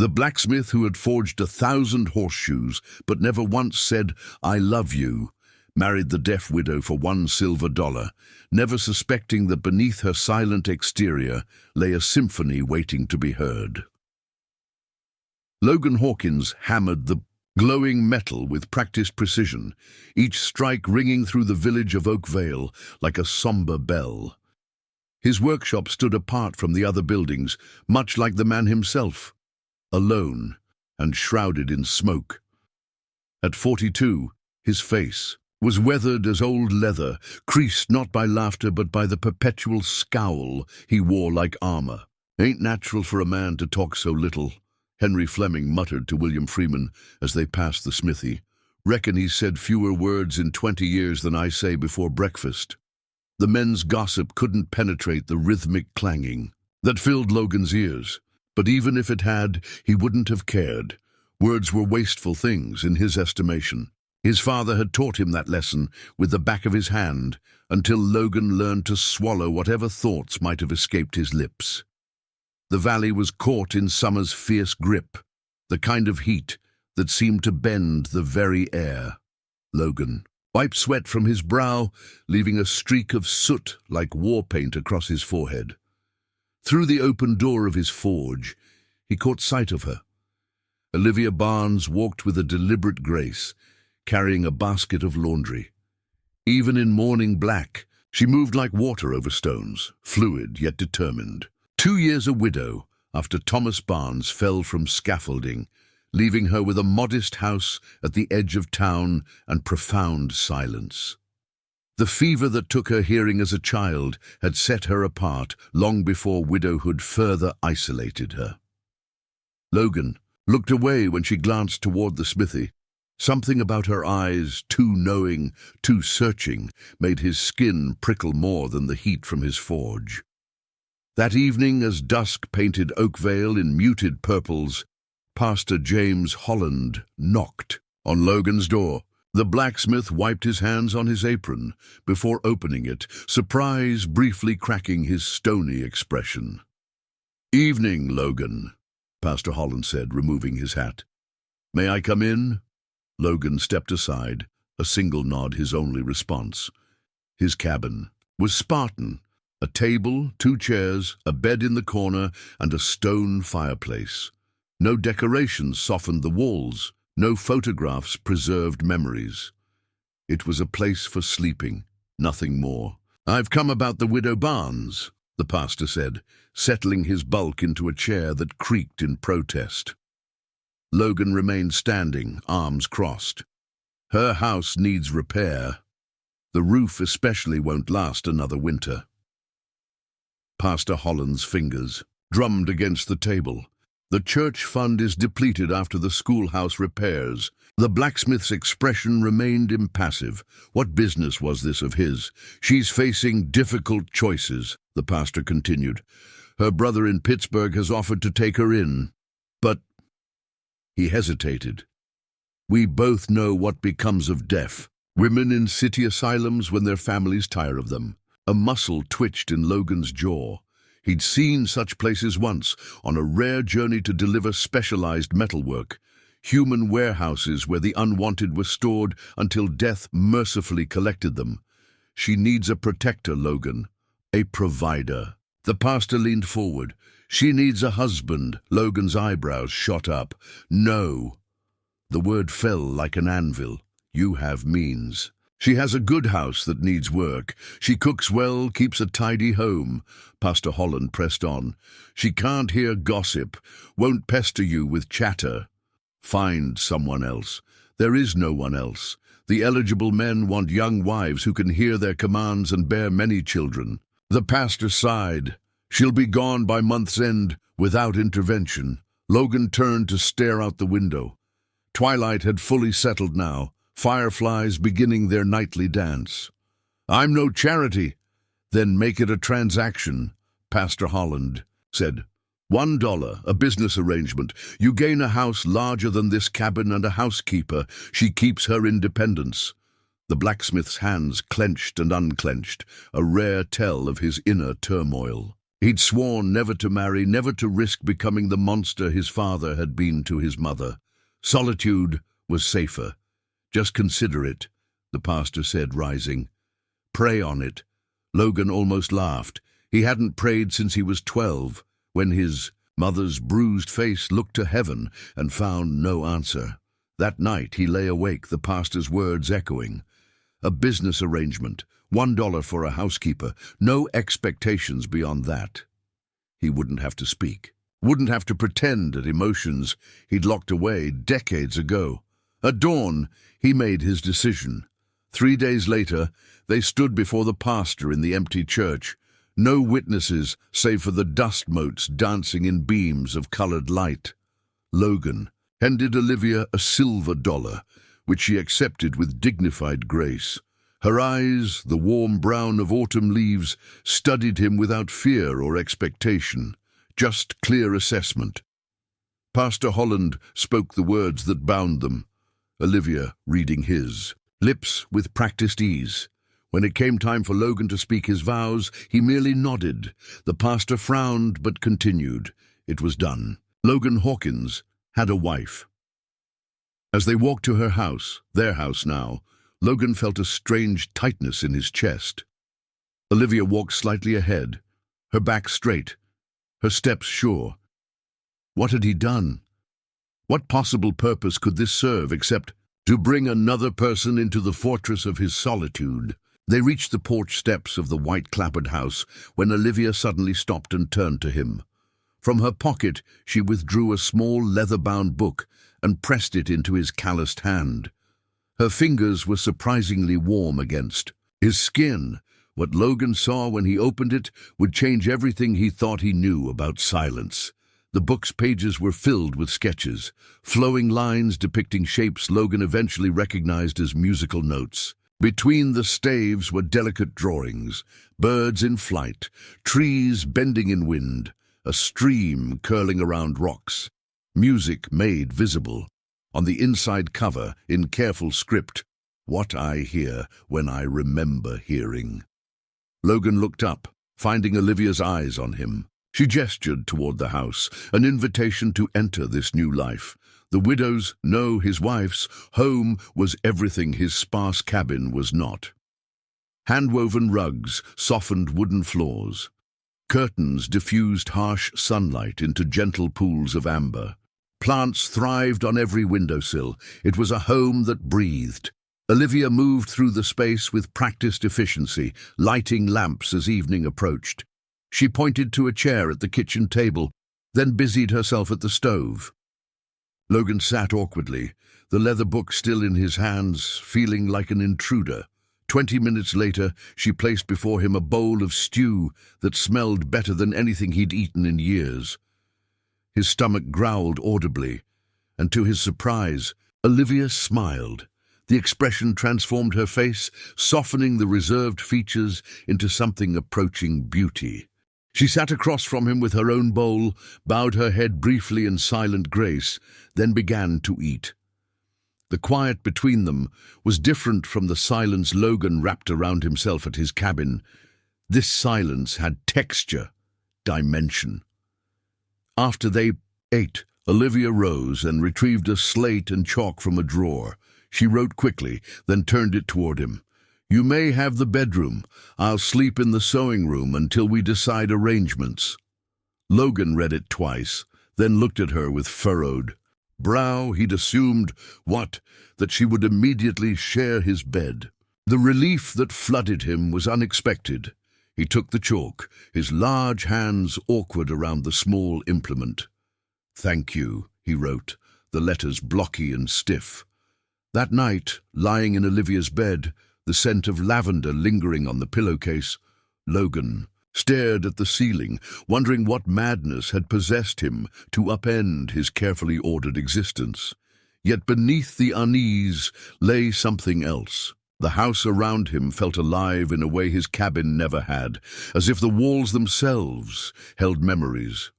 The blacksmith who had forged 1,000 horseshoes but never once said, "I love you," married the deaf widow for $1 silver, never suspecting that beneath her silent exterior lay a symphony waiting to be heard. Logan Hawkins hammered the glowing metal with practiced precision, each strike ringing through the village of Oakvale like a somber bell. His workshop stood apart from the other buildings, much like the man himself, alone and shrouded in smoke. At 42, his face was weathered as old leather, creased not by laughter but by the perpetual scowl he wore like armor. "Ain't natural for a man to talk so little," Henry Fleming muttered to William Freeman as they passed the smithy. "Reckon he's said fewer words in 20 years than I say before breakfast." The men's gossip couldn't penetrate the rhythmic clanging that filled Logan's ears, but even if it had, he wouldn't have cared. Words were wasteful things in his estimation. His father had taught him that lesson with the back of his hand until Logan learned to swallow whatever thoughts might have escaped his lips. The valley was caught in summer's fierce grip, the kind of heat that seemed to bend the very air. Logan wiped sweat from his brow, leaving a streak of soot like war paint across his forehead. Through the open door of his forge, he caught sight of her. Olivia Barnes walked with a deliberate grace, carrying a basket of laundry. Even in morning black, she moved like water over stones, fluid yet determined. 2 years a widow after Thomas Barnes fell from scaffolding, leaving her with a modest house at the edge of town and profound silence. The fever that took her hearing as a child had set her apart long before widowhood further isolated her. Logan looked away when she glanced toward the smithy. Something about her eyes, too knowing, too searching, made his skin prickle more than the heat from his forge. That evening, as dusk painted Oakvale in muted purples, Pastor James Holland knocked on Logan's door. The blacksmith wiped his hands on his apron before opening it, surprise briefly cracking his stony expression. "Evening, Logan," Pastor Holland said, removing his hat. "May I come in?" Logan stepped aside, a single nod his only response. His cabin was Spartan. A table, 2 chairs, a bed in the corner, and a stone fireplace. No decorations softened the walls, no photographs preserved memories. It was a place for sleeping, nothing more. "I've come about the widow Barnes," the pastor said, settling his bulk into a chair that creaked in protest. Logan remained standing, arms crossed. "Her house needs repair. The roof especially won't last another winter." Pastor Holland's fingers drummed against the table. "The church fund is depleted after the schoolhouse repairs." The blacksmith's expression remained impassive. What business was this of his? "She's facing difficult choices," the pastor continued. "Her brother in Pittsburgh has offered to take her in. But—" He hesitated. "We both know what becomes of deaf women in city asylums when their families tire of them." A muscle twitched in Logan's jaw. He'd seen such places once, on a rare journey to deliver specialized metalwork. Human warehouses where the unwanted were stored until death mercifully collected them. "She needs a protector, Logan. A provider." The pastor leaned forward. "She needs a husband." Logan's eyebrows shot up. "No." The word fell like an anvil. "You have means. She has a good house that needs work. She cooks well, keeps a tidy home." Pastor Holland pressed on. "She can't hear gossip, won't pester you with chatter." "Find someone else." "There is no one else. The eligible men want young wives who can hear their commands and bear many children." The pastor sighed. "She'll be gone by month's end without intervention." Logan turned to stare out the window. Twilight had fully settled now, fireflies beginning their nightly dance. "I'm no charity." "Then make it a transaction," Pastor Holland said. $1, a business arrangement. You gain a house larger than this cabin and a housekeeper. She keeps her independence." The blacksmith's hands clenched and unclenched, a rare tell of his inner turmoil. He'd sworn never to marry, never to risk becoming the monster his father had been to his mother. Solitude was safer. Just consider it, the pastor said, rising. Pray on it. Logan almost laughed. He hadn't prayed since he was 12, when his mother's bruised face looked to heaven and found no answer. That night he lay awake, the pastor's words echoing. A business arrangement, $1 for a housekeeper, no expectations beyond that. He wouldn't have to speak, wouldn't have to pretend at emotions he'd locked away decades ago. At dawn, he made his decision. 3 days later, they stood before the pastor in the empty church. No witnesses save for the dust motes dancing in beams of colored light. Logan handed Olivia a silver dollar, which she accepted with dignified grace. Her eyes, the warm brown of autumn leaves, studied him without fear or expectation, just clear assessment. Pastor Holland spoke the words that bound them, Olivia reading his lips with practiced ease. When it came time for Logan to speak his vows, he merely nodded. The pastor frowned but continued. It was done. Logan Hawkins had a wife. As they walked to her house, their house now, Logan felt a strange tightness in his chest. Olivia walked slightly ahead, her back straight, her steps sure. What had he done? What possible purpose could this serve except to bring another person into the fortress of his solitude? They reached the porch steps of the white-clappered house when Olivia suddenly stopped and turned to him. From her pocket, she withdrew a small leather-bound book and pressed it into his calloused hand. Her fingers were surprisingly warm against his skin. What Logan saw when he opened it would change everything he thought he knew about silence. The book's pages were filled with sketches, flowing lines depicting shapes Logan eventually recognized as musical notes. Between the staves were delicate drawings, birds in flight, trees bending in wind, a stream curling around rocks, music made visible. On the inside cover, in careful script, "What I hear when I remember hearing." Logan looked up, finding Olivia's eyes on him. She gestured toward the house, an invitation to enter this new life. The widow's, no, his wife's, home was everything his sparse cabin was not. Hand-woven rugs softened wooden floors. Curtains diffused harsh sunlight into gentle pools of amber. Plants thrived on every windowsill. It was a home that breathed. Olivia moved through the space with practiced efficiency, lighting lamps as evening approached. She pointed to a chair at the kitchen table, then busied herself at the stove. Logan sat awkwardly, the leather book still in his hands, feeling like an intruder. 20 minutes later, she placed before him a bowl of stew that smelled better than anything he'd eaten in years. His stomach growled audibly, and to his surprise, Olivia smiled. The expression transformed her face, softening the reserved features into something approaching beauty. She sat across from him with her own bowl, bowed her head briefly in silent grace, then began to eat. The quiet between them was different from the silence Logan wrapped around himself at his cabin. This silence had texture, dimension. After they ate, Olivia rose and retrieved a slate and chalk from a drawer. She wrote quickly, then turned it toward him. "You may have the bedroom. I'll sleep in the sewing room until we decide arrangements." Logan read it twice, then looked at her with furrowed brow. He'd assumed, that she would immediately share his bed. The relief that flooded him was unexpected. He took the chalk, his large hands awkward around the small implement. "Thank you," he wrote, the letters blocky and stiff. That night, lying in Olivia's bed, the scent of lavender lingering on the pillowcase, Logan stared at the ceiling, wondering what madness had possessed him to upend his carefully ordered existence. Yet beneath the unease lay something else. The house around him felt alive in a way his cabin never had, as if the walls themselves held memories.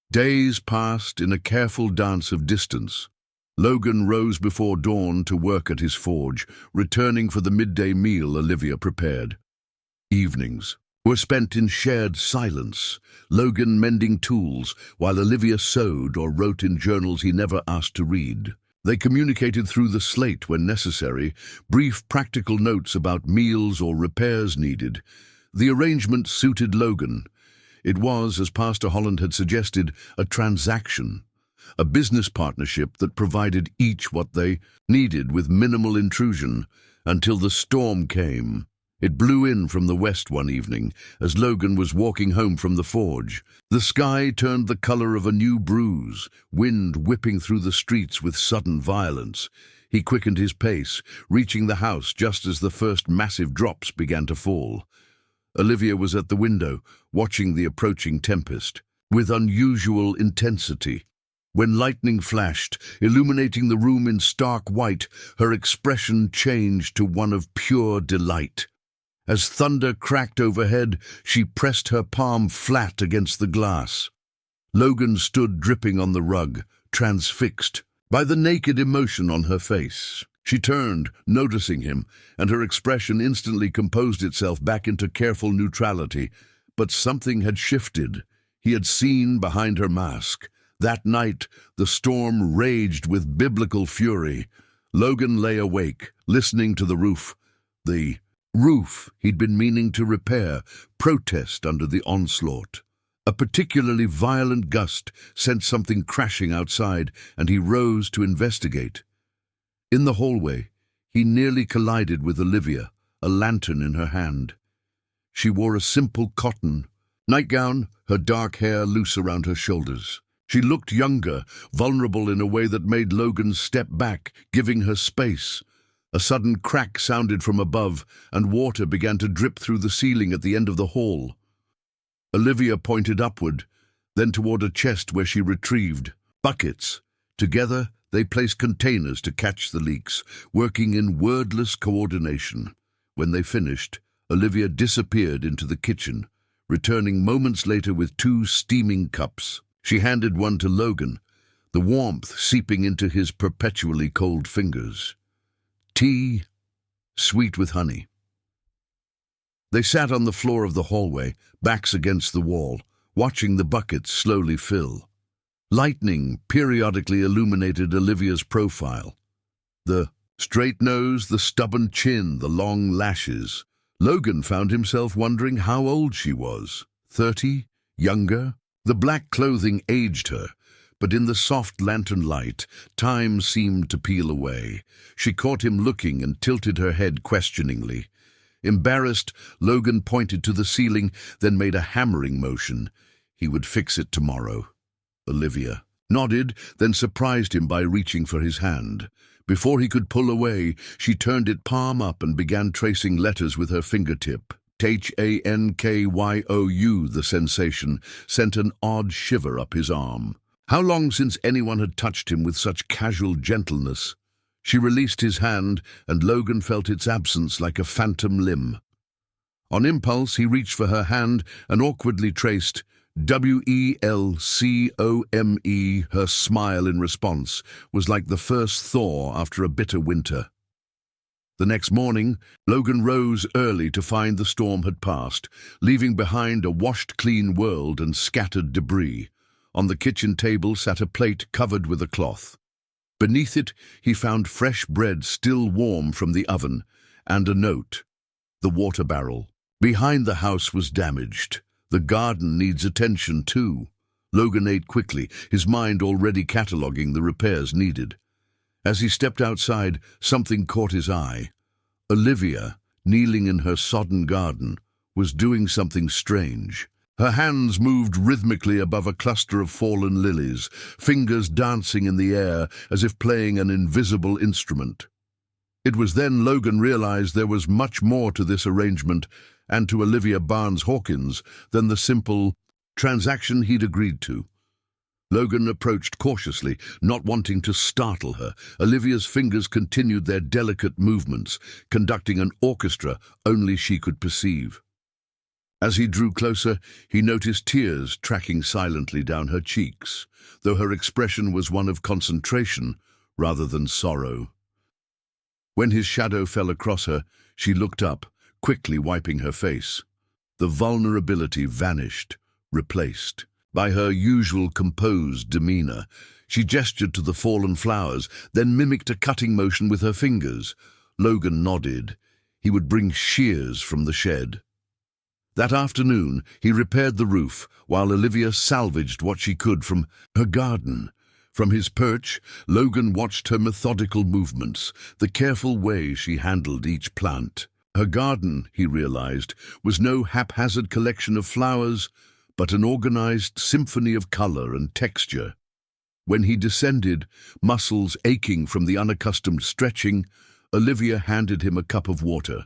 Days passed in a careful dance of distance. Logan rose before dawn to work at his forge, returning for the midday meal Olivia prepared. Evenings. were spent in shared silence, Logan mending tools while Olivia sewed or wrote in journals he never asked to read. They communicated through the slate when necessary, brief practical notes about meals or repairs needed. The arrangement suited Logan. It was, as Pastor Holland had suggested, a transaction, a business partnership that provided each what they needed with minimal intrusion, until the storm came. It blew in from the west one evening as Logan was walking home from the forge. The sky turned the color of a new bruise, wind whipping through the streets with sudden violence. He quickened his pace, reaching the house just as the first massive drops began to fall. Olivia was at the window, watching the approaching tempest, with unusual intensity. When lightning flashed, illuminating the room in stark white, her expression changed to one of pure delight. As thunder cracked overhead, she pressed her palm flat against the glass. Logan stood dripping on the rug, transfixed by the naked emotion on her face. She turned, noticing him, and her expression instantly composed itself back into careful neutrality. But something had shifted. He had seen behind her mask. That night, the storm raged with biblical fury. Logan lay awake, listening to the roof he'd been meaning to repair, protest under the onslaught. A particularly violent gust sent something crashing outside, and he rose to investigate. In the hallway, he nearly collided with Olivia, a lantern in her hand. She wore a simple cotton nightgown, her dark hair loose around her shoulders. She looked younger, vulnerable in a way that made Logan step back, giving her space. A sudden crack sounded from above, and water began to drip through the ceiling at the end of the hall. Olivia pointed upward, then toward a chest where she retrieved buckets. Together, they placed containers to catch the leaks, working in wordless coordination. When they finished, Olivia disappeared into the kitchen, returning moments later with 2 steaming cups. She handed one to Logan, the warmth seeping into his perpetually cold fingers. Tea, sweet with honey. They sat on the floor of the hallway, backs against the wall, watching the buckets slowly fill. Lightning periodically illuminated Olivia's profile. The straight nose, the stubborn chin, the long lashes. Logan found himself wondering how old she was. 30? Younger? The black clothing aged her, but in the soft lantern light, time seemed to peel away. She caught him looking and tilted her head questioningly. Embarrassed, Logan pointed to the ceiling, then made a hammering motion. He would fix it tomorrow. Olivia nodded, then surprised him by reaching for his hand. Before he could pull away, she turned it palm up and began tracing letters with her fingertip. Hankyu, the sensation, sent an odd shiver up his arm. How long since anyone had touched him with such casual gentleness? She released his hand, and Logan felt its absence like a phantom limb. On impulse, he reached for her hand and awkwardly traced Welcome. Her smile in response was like the first thaw after a bitter winter. The next morning, Logan rose early to find the storm had passed, leaving behind a washed-clean world and scattered debris. On the kitchen table sat a plate covered with a cloth. Beneath it, he found fresh bread still warm from the oven, and a note. The water barrel behind the house was damaged. The garden needs attention too. Logan ate quickly, his mind already cataloguing the repairs needed. As he stepped outside, something caught his eye. Olivia, kneeling in her sodden garden, was doing something strange. Her hands moved rhythmically above a cluster of fallen lilies, fingers dancing in the air as if playing an invisible instrument. It was then Logan realized there was much more to this arrangement and to Olivia Barnes-Hawkins than the simple transaction he'd agreed to. Logan approached cautiously, not wanting to startle her. Olivia's fingers continued their delicate movements, conducting an orchestra only she could perceive. As he drew closer, he noticed tears tracking silently down her cheeks, though her expression was one of concentration rather than sorrow. When his shadow fell across her, she looked up, quickly wiping her face. The vulnerability vanished, replaced by her usual composed demeanor. She gestured to the fallen flowers, then mimicked a cutting motion with her fingers. Logan nodded. He would bring shears from the shed. That afternoon, he repaired the roof, while Olivia salvaged what she could from her garden. From his perch, Logan watched her methodical movements, the careful way she handled each plant. Her garden, he realized, was no haphazard collection of flowers, but an organized symphony of color and texture. When he descended, muscles aching from the unaccustomed stretching, Olivia handed him a cup of water.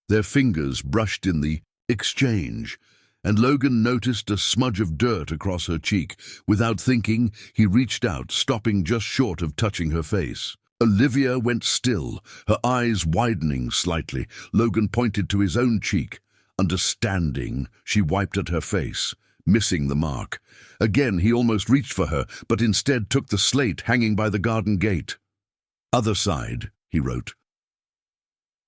Their fingers brushed in the exchange, and Logan noticed a smudge of dirt across her cheek. Without thinking, he reached out, stopping just short of touching her face. Olivia went still, her eyes widening slightly. Logan pointed to his own cheek. Understanding, she wiped at her face, missing the mark. Again, he almost reached for her, but instead took the slate hanging by the garden gate. "Other side," he wrote.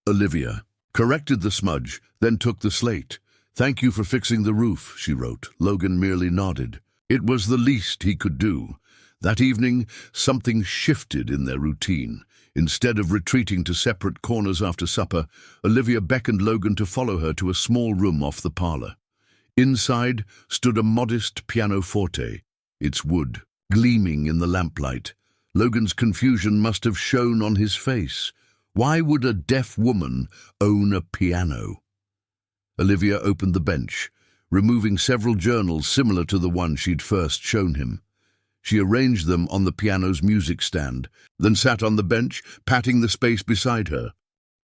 Olivia corrected the smudge, then took the slate. "Thank you for fixing the roof," she wrote. Logan merely nodded. It was the least he could do. That evening, something shifted in their routine. Instead of retreating to separate corners after supper, Olivia beckoned Logan to follow her to a small room off the parlor. Inside stood a modest pianoforte, its wood gleaming in the lamplight. Logan's confusion must have shown on his face. Why would a deaf woman own a piano? Olivia opened the bench, removing several journals similar to the one she'd first shown him. She arranged them on the piano's music stand, then sat on the bench, patting the space beside her.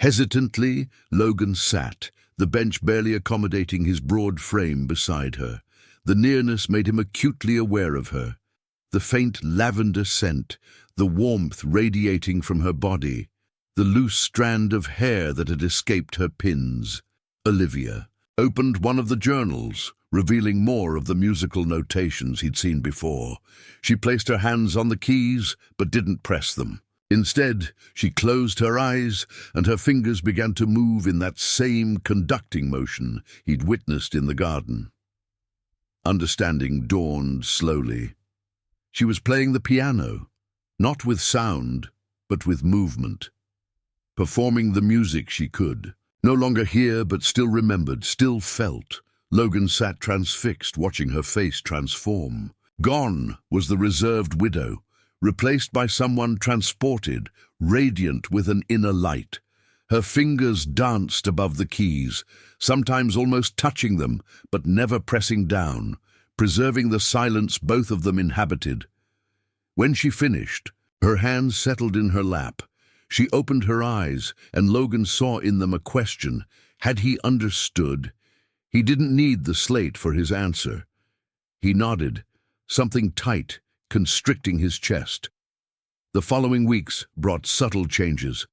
Hesitantly, Logan sat, the bench barely accommodating his broad frame beside her. The nearness made him acutely aware of her. The faint lavender scent, the warmth radiating from her body, the loose strand of hair that had escaped her pins. Olivia opened one of the journals, revealing more of the musical notations he'd seen before. She placed her hands on the keys, but didn't press them. Instead, she closed her eyes, and her fingers began to move in that same conducting motion he'd witnessed in the garden. Understanding dawned slowly. She was playing the piano, not with sound, but with movement. Performing the music she could. No longer here, but still remembered, still felt. Logan sat transfixed, watching her face transform. Gone was the reserved widow, replaced by someone transported, radiant with an inner light. Her fingers danced above the keys, sometimes almost touching them, but never pressing down, preserving the silence both of them inhabited. When she finished, her hands settled in her lap. She opened her eyes, and Logan saw in them a question. Had he understood? He didn't need the slate for his answer. He nodded, something tight, constricting his chest. The following weeks brought subtle changes.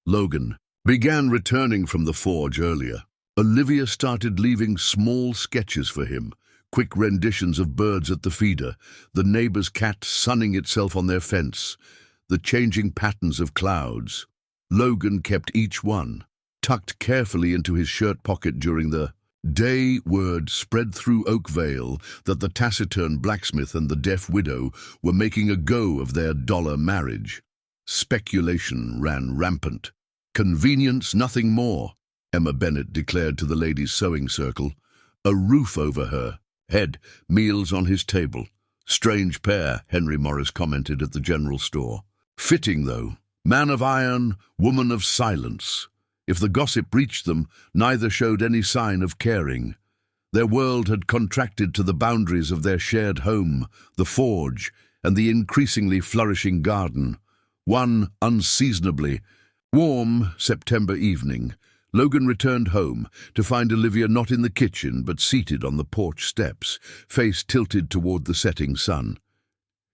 Logan began returning from the forge earlier. Olivia started leaving small sketches for him, quick renditions of birds at the feeder, the neighbor's cat sunning itself on their fence, the changing patterns of clouds. Logan kept each one, tucked carefully into his shirt pocket during the day. Word spread through Oakvale that the taciturn blacksmith and the deaf widow were making a go of their dollar marriage. Speculation ran rampant. Convenience, nothing more, Emma Bennett declared to the ladies' sewing circle. A roof over her head, meals on his table. Strange pair, Henry Morris commented at the general store. Fitting, though. Man of iron, woman of silence. If the gossip reached them, neither showed any sign of caring. Their world had contracted to the boundaries of their shared home, the forge, and the increasingly flourishing garden. One unseasonably warm September evening, Logan returned home to find Olivia not in the kitchen but seated on the porch steps, face tilted toward the setting sun.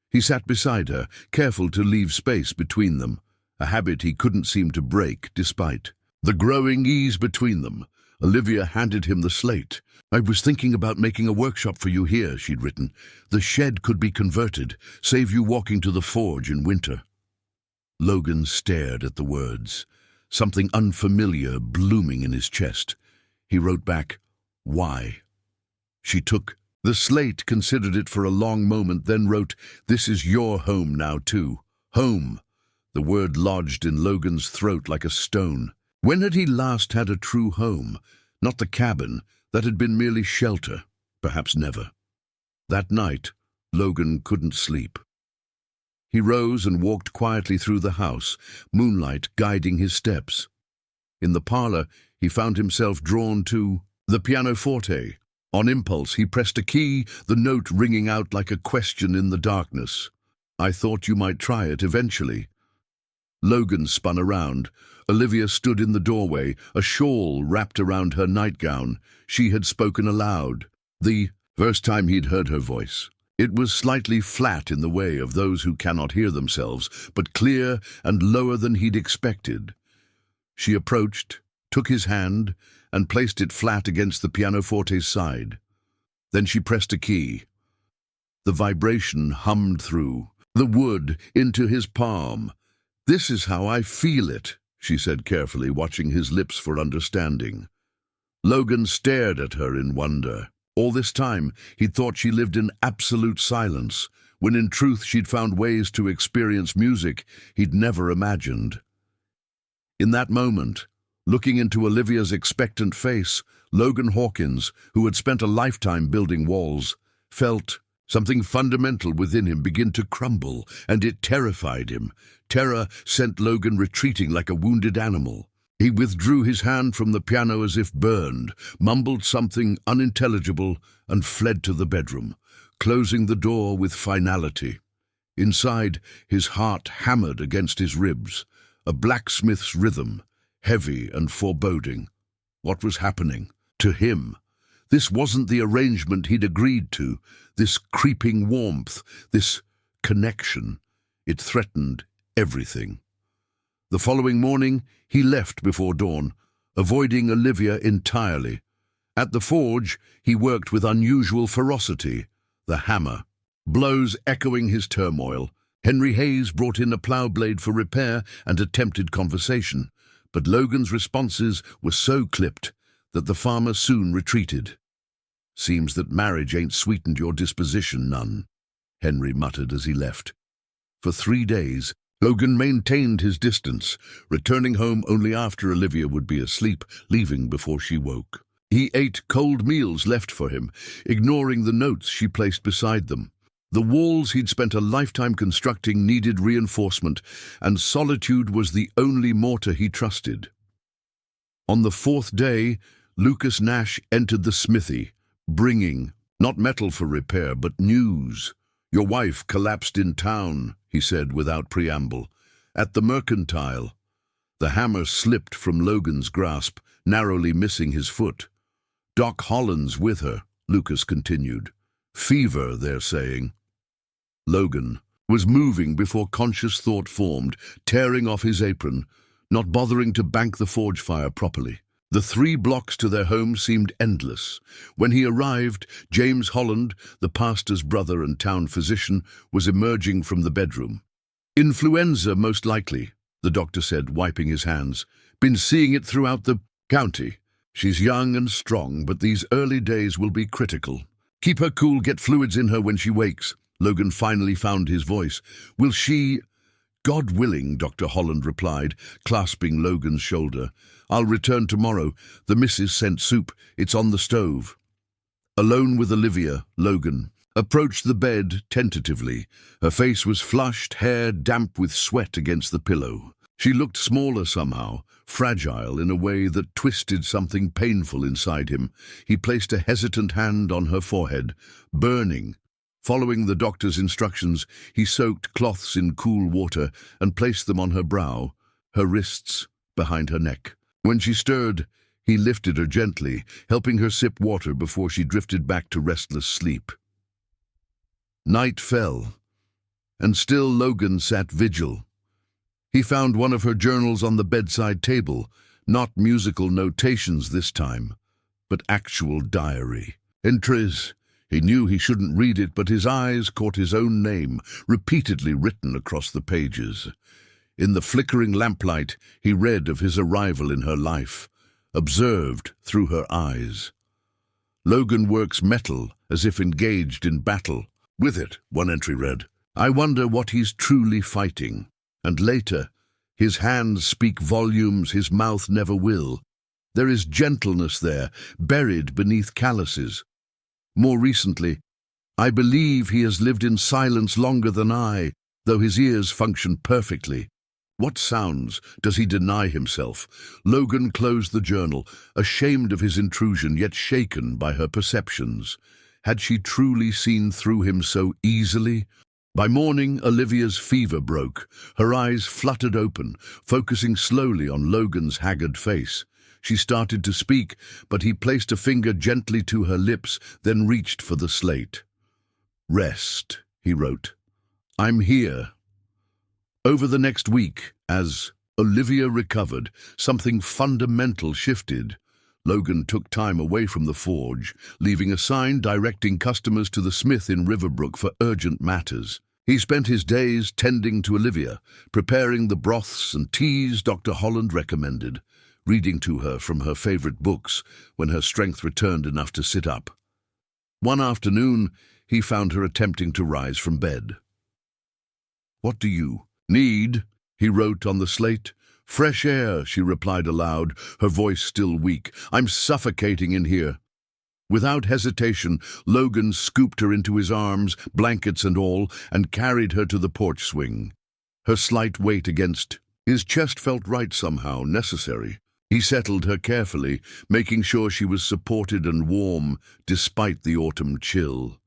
He sat beside her, careful to leave space between them, a habit he couldn't seem to break despite the growing ease between them. Olivia handed him the slate. "I was thinking about making a workshop for you here," she'd written. "The shed could be converted, save you walking to the forge in winter." Logan stared at the words, something unfamiliar blooming in his chest. He wrote back, Why? She took the slate, considered it for a long moment, then wrote, "This is your home now, too. Home." The word lodged in Logan's throat like a stone. When had he last had a true home? Not the cabin, that had been merely shelter. Perhaps never. That night, Logan couldn't sleep. He rose and walked quietly through the house, moonlight guiding his steps. In the parlor, he found himself drawn to the pianoforte. On impulse, he pressed a key, the note ringing out like a question in the darkness. "I thought you might try it eventually." Logan spun around. Olivia stood in the doorway, a shawl wrapped around her nightgown. She had spoken aloud. The first time he'd heard her voice. It was slightly flat in the way of those who cannot hear themselves, but clear and lower than he'd expected. She approached, took his hand, and placed it flat against the pianoforte's side. Then she pressed a key. The vibration hummed through the wood into his palm. "This is how I feel it," she said carefully, watching his lips for understanding. Logan stared at her in wonder. All this time, he'd thought she lived in absolute silence, when in truth she'd found ways to experience music he'd never imagined. In that moment, looking into Olivia's expectant face, Logan Hawkins, who had spent a lifetime building walls, felt something fundamental within him begin to crumble, and it terrified him. Terror sent Logan retreating like a wounded animal. He withdrew his hand from the piano as if burned, mumbled something unintelligible, and fled to the bedroom, closing the door with finality. Inside, his heart hammered against his ribs, a blacksmith's rhythm, heavy and foreboding. What was happening? To him. This wasn't the arrangement he'd agreed to, this creeping warmth, this connection. It threatened everything. The following morning, he left before dawn, avoiding Olivia entirely. At the forge, he worked with unusual ferocity, the hammer, blows echoing his turmoil. Henry Hayes brought in a plough blade for repair and attempted conversation, but Logan's responses were so clipped that the farmer soon retreated. "Seems that marriage ain't sweetened your disposition none," Henry muttered as he left. For 3 days, Logan maintained his distance, returning home only after Olivia would be asleep, leaving before she woke. He ate cold meals left for him, ignoring the notes she placed beside them. The walls he'd spent a lifetime constructing needed reinforcement, and solitude was the only mortar he trusted. On the 4th day, Lucas Nash entered the smithy, bringing not metal for repair, but news. "Your wife collapsed in town," he said without preamble. "At the Mercantile." The hammer slipped from Logan's grasp, narrowly missing his foot. "Doc Holland's with her," Lucas continued. "Fever, they're saying." Logan was moving before conscious thought formed, tearing off his apron, not bothering to bank the forge fire properly. The 3 blocks to their home seemed endless. When he arrived, James Holland, the pastor's brother and town physician, was emerging from the bedroom. "Influenza, most likely," the doctor said, wiping his hands. "Been seeing it throughout the county. She's young and strong, but these early days will be critical. Keep her cool, get fluids in her when she wakes." Logan finally found his voice. "Will she—" "God willing," Dr. Holland replied, clasping Logan's shoulder. "I'll return tomorrow. The missus sent soup. It's on the stove." Alone with Olivia, Logan approached the bed tentatively. Her face was flushed, hair damp with sweat against the pillow. She looked smaller somehow, fragile in a way that twisted something painful inside him. He placed a hesitant hand on her forehead, burning. Following the doctor's instructions, he soaked cloths in cool water and placed them on her brow, her wrists, behind her neck. When she stirred, he lifted her gently, helping her sip water before she drifted back to restless sleep. Night fell, and still Logan sat vigil. He found one of her journals on the bedside table, not musical notations this time, but actual diary. Entries. He knew he shouldn't read it, but his eyes caught his own name, repeatedly written across the pages. In the flickering lamplight, he read of his arrival in her life, observed through her eyes. Logan works metal as if engaged in battle. With it, one entry read, I wonder what he's truly fighting. And later, his hands speak volumes his mouth never will. There is gentleness there, buried beneath calluses. More recently, I believe he has lived in silence longer than I, though his ears function perfectly. What sounds does he deny himself? Logan closed the journal, ashamed of his intrusion, yet shaken by her perceptions. Had she truly seen through him so easily? By morning, Olivia's fever broke. Her eyes fluttered open, focusing slowly on Logan's haggard face. She started to speak, but he placed a finger gently to her lips, then reached for the slate. Rest, he wrote. I'm here. Over the next week, as Olivia recovered, something fundamental shifted. Logan took time away from the forge, leaving a sign directing customers to the smith in Riverbrook for urgent matters. He spent his days tending to Olivia, preparing the broths and teas Dr. Holland recommended, reading to her from her favorite books when her strength returned enough to sit up. One afternoon, he found her attempting to rise from bed. What do you need? He wrote on the slate. Fresh air, she replied aloud, her voice still weak. I'm suffocating in here. Without hesitation, Logan scooped her into his arms, blankets and all, and carried her to the porch swing. Her slight weight against his chest felt right somehow, necessary. He settled her carefully, making sure she was supported and warm, despite the autumn chill.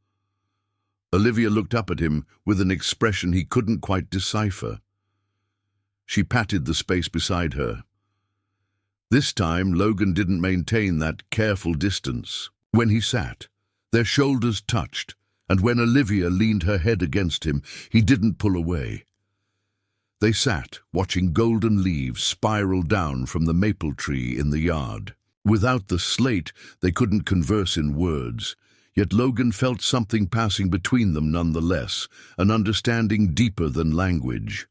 Olivia looked up at him with an expression he couldn't quite decipher. She patted the space beside her. This time, Logan didn't maintain that careful distance. When he sat, their shoulders touched, and when Olivia leaned her head against him, he didn't pull away. They sat, watching golden leaves spiral down from the maple tree in the yard. Without the slate, they couldn't converse in words, yet Logan felt something passing between them nonetheless, an understanding deeper than language.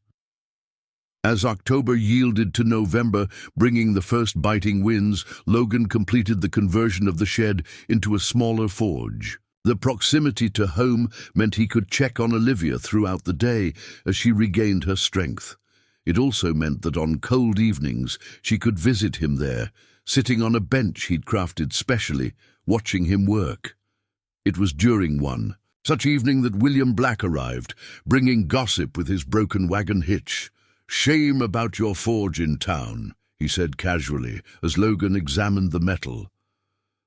As October yielded to November, bringing the first biting winds, Logan completed the conversion of the shed into a smaller forge. The proximity to home meant he could check on Olivia throughout the day as she regained her strength. It also meant that on cold evenings she could visit him there, sitting on a bench he'd crafted specially, watching him work. It was during one such evening that William Black arrived, bringing gossip with his broken wagon hitch. Shame about your forge in town, he said casually, as Logan examined the metal.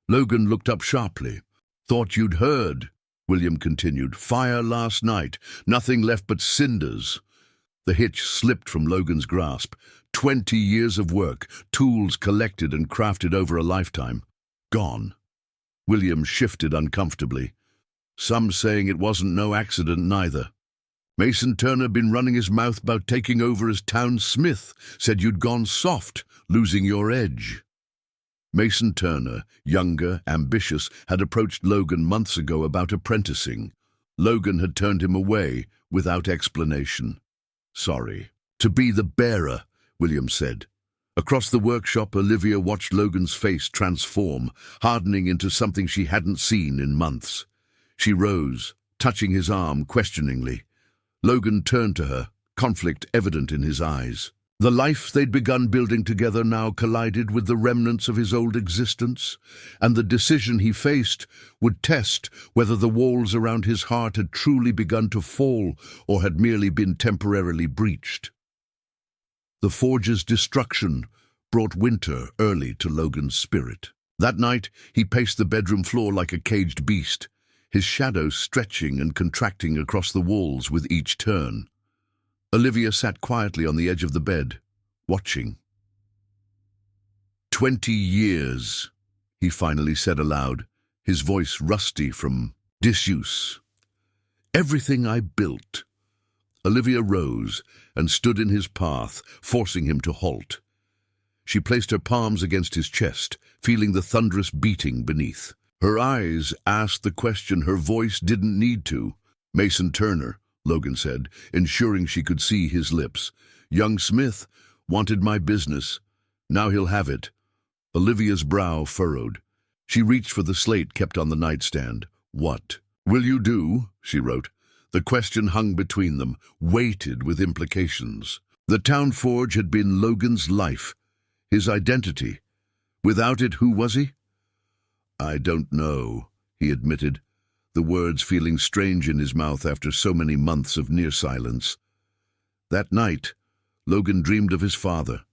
Logan looked up sharply. Thought you'd heard, William continued. Fire last night, nothing left but cinders. The hitch slipped from Logan's grasp. 20 years of work, tools collected and crafted over a lifetime. Gone. William shifted uncomfortably. Some saying it wasn't no accident neither. Mason Turner been running his mouth about taking over as town smith, said you'd gone soft, losing your edge. Mason Turner, younger, ambitious, had approached Logan months ago about apprenticing. Logan had turned him away, without explanation. Sorry. To be the bearer, William said. Across the workshop, Olivia watched Logan's face transform, hardening into something she hadn't seen in months. She rose, touching his arm questioningly. Logan turned to her, conflict evident in his eyes. The life they'd begun building together now collided with the remnants of his old existence, and the decision he faced would test whether the walls around his heart had truly begun to fall or had merely been temporarily breached. The forge's destruction brought winter early to Logan's spirit. That night, he paced the bedroom floor like a caged beast, his shadow stretching and contracting across the walls with each turn. Olivia sat quietly on the edge of the bed, watching. 20 years, he finally said aloud, his voice rusty from disuse. Everything I built. Olivia rose and stood in his path, forcing him to halt. She placed her palms against his chest, feeling the thunderous beating beneath. Her eyes asked the question her voice didn't need to. Mason Turner, Logan said, ensuring she could see his lips. Young Smith wanted my business. Now he'll have it. Olivia's brow furrowed. She reached for the slate kept on the nightstand. "What will you do?" she wrote. The question hung between them, weighted with implications. The town forge had been Logan's life, his identity. Without it, who was he? "I don't know," he admitted, the words feeling strange in his mouth after so many months of near silence. That night, Logan dreamed of his father,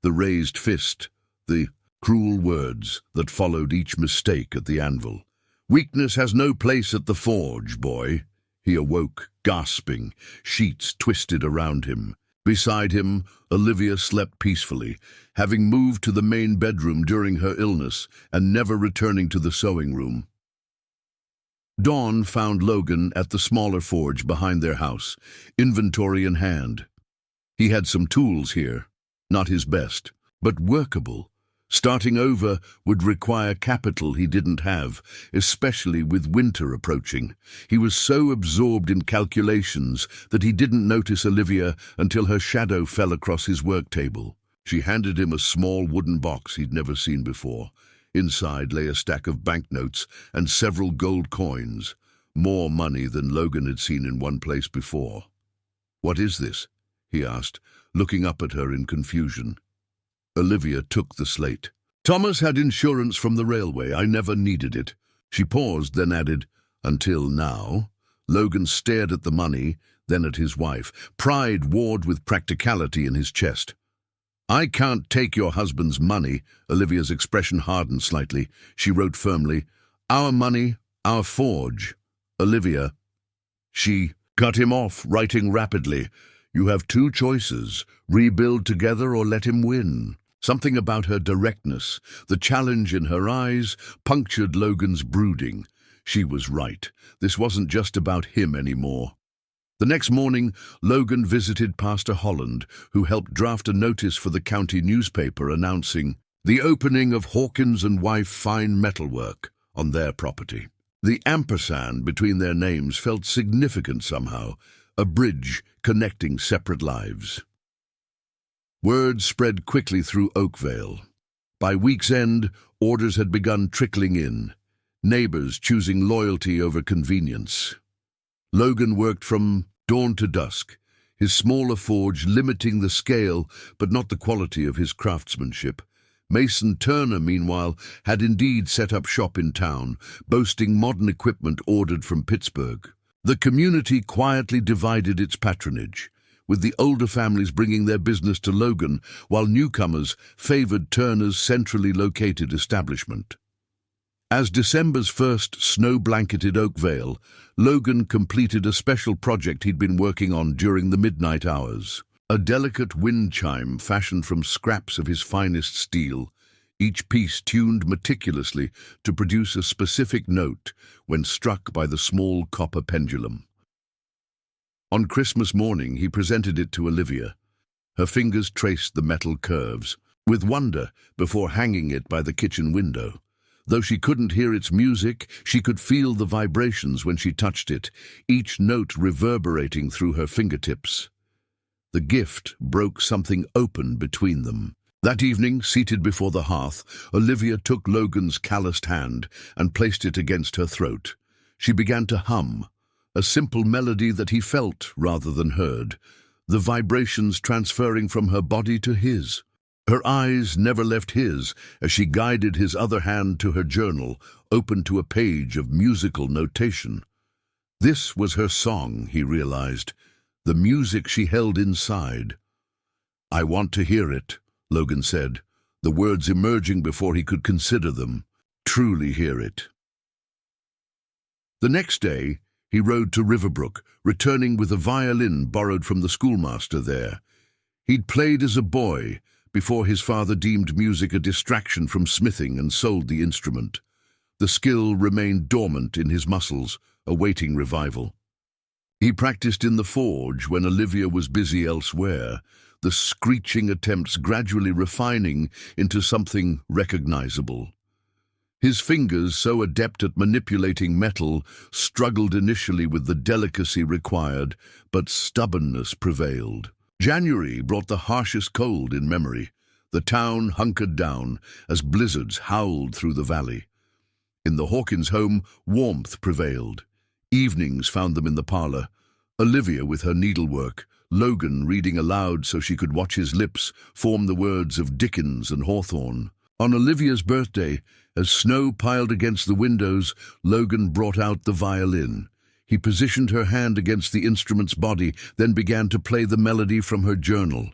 the raised fist, the cruel words that followed each mistake at the anvil. "Weakness has no place at the forge, boy." He awoke, gasping, sheets twisted around him. Beside him, Olivia slept peacefully, having moved to the main bedroom during her illness and never returning to the sewing room. Dawn found Logan at the smaller forge behind their house, inventory in hand. He had some tools here, not his best, but workable. Starting over would require capital he didn't have, especially with winter approaching. He was so absorbed in calculations that he didn't notice Olivia until her shadow fell across his work table. She handed him a small wooden box he'd never seen before. Inside lay a stack of banknotes and several gold coins, more money than Logan had seen in one place before. "What is this?" he asked, looking up at her in confusion. Olivia took the slate. "Thomas had insurance from the railway. I never needed it." She paused, then added, "Until now." Logan stared at the money, then at his wife. Pride warred with practicality in his chest. "I can't take your husband's money." Olivia's expression hardened slightly. She wrote firmly, "Our money, our forge." Olivia. She cut him off, writing rapidly, "You have two choices, rebuild together or let him win." Something about her directness, the challenge in her eyes, punctured Logan's brooding. She was right. This wasn't just about him anymore. The next morning, Logan visited Pastor Holland, who helped draft a notice for the county newspaper announcing the opening of Hawkins and Wife Fine Metalwork on their property. The ampersand between their names felt significant somehow, a bridge connecting separate lives. Word spread quickly through Oakvale. By week's end, orders had begun trickling in, neighbors choosing loyalty over convenience. Logan worked from dawn to dusk, his smaller forge limiting the scale but not the quality of his craftsmanship. Mason Turner, meanwhile, had indeed set up shop in town, boasting modern equipment ordered from Pittsburgh. The community quietly divided its patronage, with the older families bringing their business to Logan, while newcomers favored Turner's centrally located establishment. As December's first snow-blanketed Oakvale, Logan completed a special project he'd been working on during the midnight hours. A delicate wind chime fashioned from scraps of his finest steel, each piece tuned meticulously to produce a specific note when struck by the small copper pendulum. On Christmas morning, he presented it to Olivia. Her fingers traced the metal curves, with wonder, before hanging it by the kitchen window. Though she couldn't hear its music, she could feel the vibrations when she touched it, each note reverberating through her fingertips. The gift broke something open between them. That evening, seated before the hearth, Olivia took Logan's calloused hand and placed it against her throat. She began to hum, a simple melody that he felt rather than heard, the vibrations transferring from her body to his. Her eyes never left his as she guided his other hand to her journal, open to a page of musical notation. This was her song, he realized, the music she held inside. "I want to hear it," Logan said, the words emerging before he could consider them. "Truly hear it." The next day, he rode to Riverbrook, returning with a violin borrowed from the schoolmaster there. He'd played as a boy, before his father deemed music a distraction from smithing and sold the instrument. The skill remained dormant in his muscles, awaiting revival. He practiced in the forge when Olivia was busy elsewhere, the screeching attempts gradually refining into something recognizable. His fingers, so adept at manipulating metal, struggled initially with the delicacy required, but stubbornness prevailed. January brought the harshest cold in memory. The town hunkered down as blizzards howled through the valley. In the Hawkins home, warmth prevailed. Evenings found them in the parlor, Olivia with her needlework, Logan reading aloud so she could watch his lips form the words of Dickens and Hawthorne. On Olivia's birthday, as snow piled against the windows, Logan brought out the violin. He positioned her hand against the instrument's body, then began to play the melody from her journal.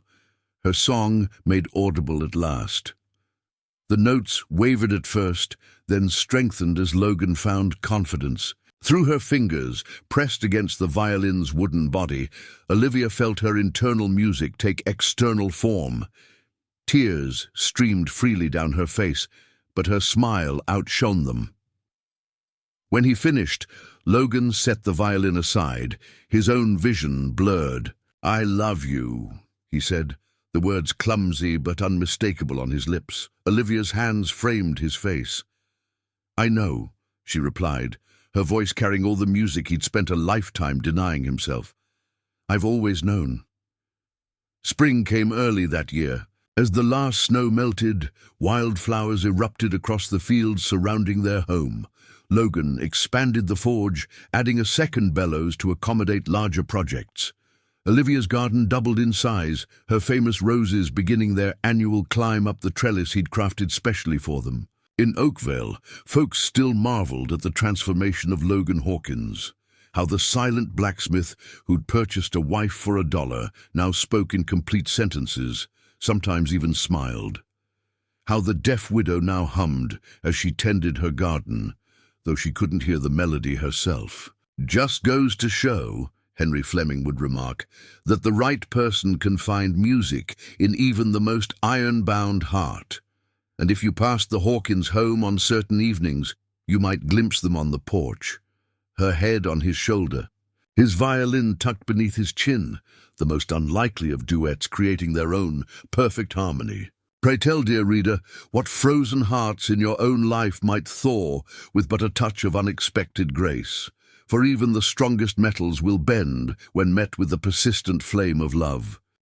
Her song made audible at last. The notes wavered at first, then strengthened as Logan found confidence. Through her fingers, pressed against the violin's wooden body, Olivia felt her internal music take external form. Tears streamed freely down her face, but her smile outshone them. When he finished, Logan set the violin aside, his own vision blurred. "I love you," he said, the words clumsy but unmistakable on his lips. Olivia's hands framed his face. "I know," she replied, her voice carrying all the music he'd spent a lifetime denying himself. "I've always known." Spring came early that year. As the last snow melted, wildflowers erupted across the fields surrounding their home. Logan expanded the forge, adding a second bellows to accommodate larger projects. Olivia's garden doubled in size, her famous roses beginning their annual climb up the trellis he'd crafted specially for them. In Oakvale, folks still marveled at the transformation of Logan Hawkins. How the silent blacksmith who'd purchased a wife for $1 now spoke in complete sentences, sometimes even smiled. How the deaf widow now hummed as she tended her garden, though she couldn't hear the melody herself. "Just goes to show," Henry Fleming would remark, "that the right person can find music in even the most iron-bound heart. And if you passed the Hawkins home on certain evenings, you might glimpse them on the porch, her head on his shoulder, his violin tucked beneath his chin, the most unlikely of duets creating their own perfect harmony. Pray tell, dear reader, what frozen hearts in your own life might thaw with but a touch of unexpected grace. For even the strongest metals will bend when met with the persistent flame of love.